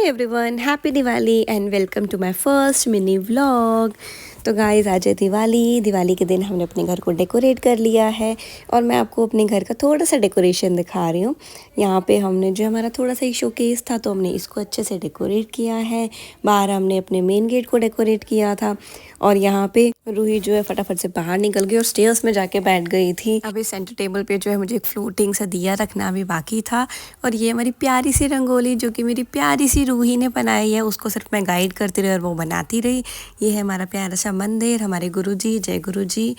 Hi everyone, happy Diwali and welcome to my first mini vlog. So guys, आज है दिवाली के दिन हमने अपने घर को डेकोरेट कर लिया है और मैं आपको अपने घर का थोड़ा सा डेकोरेशन दिखा रही हूँ। यहाँ पे हमने जो हमारा थोड़ा सा एक शोकेस था तो हमने इसको अच्छे से डेकोरेट किया है। बाहर हमने अपने मेन गेट को डेकोरेट किया था और यहाँ पे रूही जो है फटाफट से बाहर निकल गई और स्टेयर्स में जाके बैठ गई थी। अभी सेंटर टेबल पे जो है मुझे एक फ्लोटिंग सा दिया रखना अभी बाकी था और ये हमारी प्यारी सी रंगोली जो कि मेरी प्यारी सी रूही ने बनाई है, उसको सिर्फ मैं गाइड करती रही और वो बनाती रही। ये है हमारा प्यारा सा मंदिर, हमारे गुरुजी, जय गुरुजी।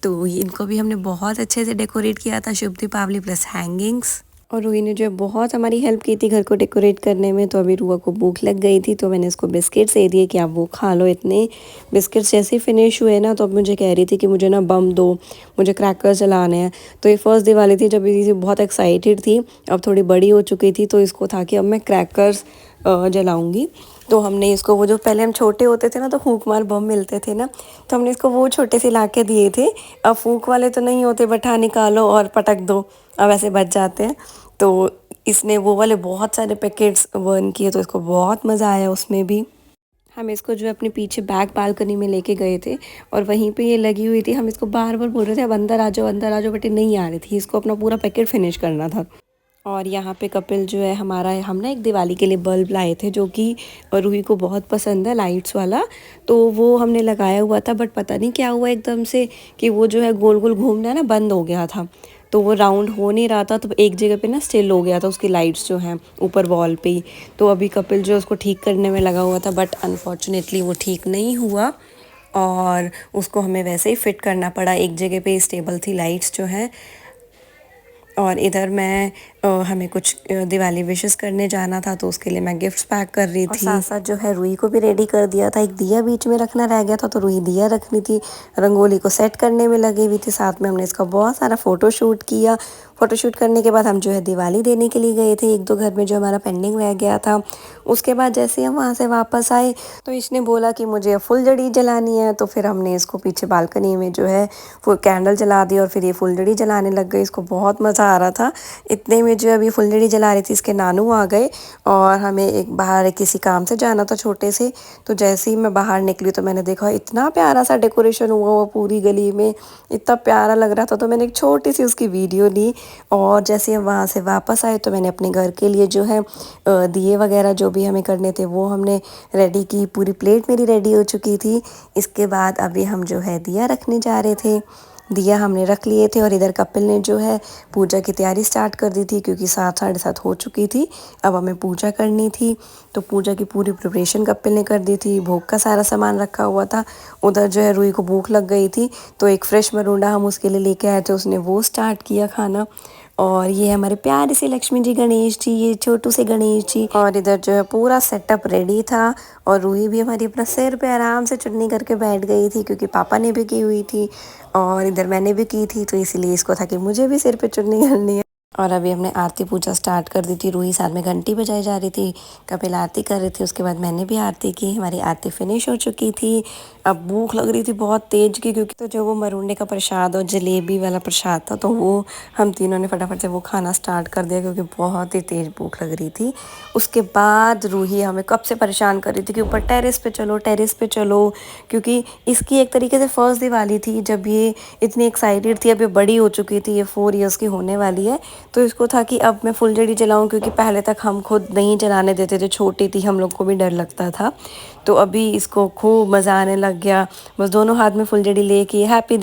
तो इनको भी हमने बहुत अच्छे से डेकोरेट किया था, शुभ दीपावली प्लस हैंगिंग्स। और रूही ने जो है बहुत हमारी हेल्प की थी घर को डेकोरेट करने में। तो अभी रूहा को भूख लग गई थी तो मैंने इसको बिस्किट्स दे दिए कि आप वो खा लो। इतने बिस्किट्स जैसे फिनिश हुए ना तो अब मुझे कह रही थी कि मुझे ना बम दो, मुझे क्रैकर्स जलाने हैं। तो ये फर्स्ट दिवाली थी जब इसी बहुत एक्साइटेड थी, अब थोड़ी बड़ी हो चुकी थी तो इसको था कि अब मैं क्रैकर्स जलाऊंगी। तो हमने इसको वो जो पहले हम छोटे होते थे ना तो फूंक मार बम मिलते थे ना, तो हमने इसको वो छोटे से ला के दिए थे। अब फूंक वाले तो नहीं होते, बठा निकालो और पटक दो, अब ऐसे बच जाते हैं। तो इसने वो वाले बहुत सारे पैकेट्स बर्न किए तो इसको बहुत मज़ा आया उसमें भी। हम इसको जो है अपने पीछे बैक बालकनी में लेके गए थे और वहीं पे ये लगी हुई थी। हम इसको बार बार बोल रहे थे अब अंदर आ जाओ अंदर आ जाओ, बट ये नहीं आ रही थी। इसको अपना पूरा पैकेट फिनिश करना था। और यहाँ पे कपिल जो है हमारा, हम ना एक दिवाली के लिए बल्ब लाए थे जो कि रूही को बहुत पसंद है, लाइट्स वाला। तो वो हमने लगाया हुआ था बट पता नहीं क्या हुआ एकदम से कि वो जो है गोल गोल घूमना है ना बंद हो गया था। तो वो राउंड हो नहीं रहा था, तो एक जगह पे ना स्टिल हो गया था उसकी लाइट्स जो हैं ऊपर वॉल पे ही। तो अभी कपिल जो है उसको ठीक करने में लगा हुआ था बट अनफॉर्चुनेटली वो ठीक नहीं हुआ और उसको हमें वैसे ही फिट करना पड़ा। एक जगह पे स्टेबल थी लाइट्स जो हैं। और इधर मैं हमें कुछ दिवाली विशेस करने जाना था तो उसके लिए मैं गिफ्ट्स पैक कर रही थी। साथ साथ जो है रूही को भी रेडी कर दिया था। एक दिया बीच में रखना रह गया था तो रूही दिया रखनी थी, रंगोली को सेट करने में लगी हुई थी। साथ में हमने इसका बहुत सारा फ़ोटो शूट किया। फ़ोटो शूट करने के बाद हम जो है दिवाली देने के लिए गए थे एक दो घर में जो हमारा पेंडिंग रह गया था। उसके बाद जैसे हम वहाँ से वापस आए तो इसने बोला कि मुझे फुलझड़ी जलानी है, तो फिर हमने इसको पीछे बालकनी में जो है वो कैंडल जला दी और फिर ये फुलझड़ी जलाने लग गई। इसको बहुत मज़ा आ रहा था। इतने में जो अभी फुलझड़ी जला रही थी इसके नानू आ गए और हमें एक बाहर किसी काम से जाना था छोटे से। तो जैसे ही मैं बाहर निकली तो मैंने देखा इतना प्यारा सा डेकोरेशन हुआ पूरी गली में, इतना प्यारा लग रहा था। तो मैंने एक छोटी सी उसकी वीडियो ली और जैसे हम वहाँ से वापस आए तो मैंने अपने घर के लिए जो है दिए वगैरह जो भी हमें करने थे वो हमने रेडी की। पूरी प्लेट मेरी रेडी हो चुकी थी। इसके बाद अभी हम जो है दिया रखने जा रहे थे। दिया हमने रख लिए थे और इधर कपिल ने जो है पूजा की तैयारी स्टार्ट कर दी थी क्योंकि 7 साढ़े 7 हो चुकी थी। अब हमें पूजा करनी थी तो पूजा की पूरी प्रिपरेशन कपिल ने कर दी थी। भोग का सारा सामान रखा हुआ था। उधर जो है रूही को भूख लग गई थी तो एक फ्रेश मरूंडा हम उसके लिए लेके आए थे, उसने वो स्टार्ट किया खाना। और ये हमारे प्यारे से लक्ष्मी जी गणेश जी, ये छोटू से गणेश जी। और इधर जो है पूरा सेटअप रेडी था और रूही भी हमारी अपना सिर पे आराम से चुन्नी करके बैठ गई थी क्योंकि पापा ने भी की हुई थी और इधर मैंने भी की थी, तो इसीलिए इसको था कि मुझे भी सिर पे चुन्नी करनी है। और अभी हमने आरती पूजा स्टार्ट कर दी थी। रूही साथ में घंटी बजाई जा रही थी, कपिल आरती कर रही थी, उसके बाद मैंने भी आरती की। हमारी आरती फिनिश हो चुकी थी। अब भूख लग रही थी बहुत तेज की क्योंकि तो जो वो मरूंडे का प्रसाद और जलेबी वाला प्रसाद था तो वो हम तीनों ने फटाफट से वो खाना स्टार्ट कर दिया क्योंकि बहुत ही तेज भूख लग रही थी। उसके बाद रूही हमें कब से परेशान कर रही थी कि ऊपर टेरेस पे चलो टेरेस पे चलो, क्योंकि इसकी एक तरीके से फर्स्ट दिवाली थी जब ये इतनी एक्साइटेड थी। अब ये बड़ी हो चुकी थी, ये 4 ईयर्स की होने वाली है। तो इसको था कि अब मैं फुलझड़ी जलाऊं क्योंकि पहले तक हम खुद नहीं जलाने देते थे, छोटी थी, हम लोग को भी डर लगता था। तो अभी इसको खूब मज़ा आने लग गया। बस दोनों हाथ में फुलझड़ी लेके हैप्पी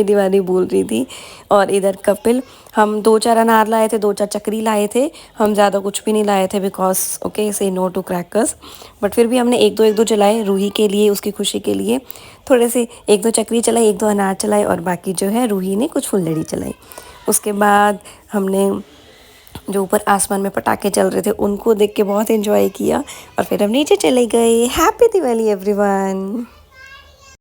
दिवाली बोल रही थी। और इधर कपिल, हम 2-4 अनार लाए थे, 2-4 चक्री लाए थे, हम ज़्यादा कुछ भी नहीं लाए थे बिकॉज ओके से नो टू क्रैकर्स। बट फिर भी हमने एक दो जलाए रूही के लिए, उसकी खुशी के लिए। थोड़े से 1-2 चक्री चलाई, 1-2 अनार चलाए और बाकी जो है रूही ने कुछ फुलझड़ी चलाई। उसके बाद हमने जो ऊपर आसमान में पटाखे चल रहे थे उनको देख के बहुत एंजॉय किया और फिर हम नीचे चले गए। Happy Diwali everyone.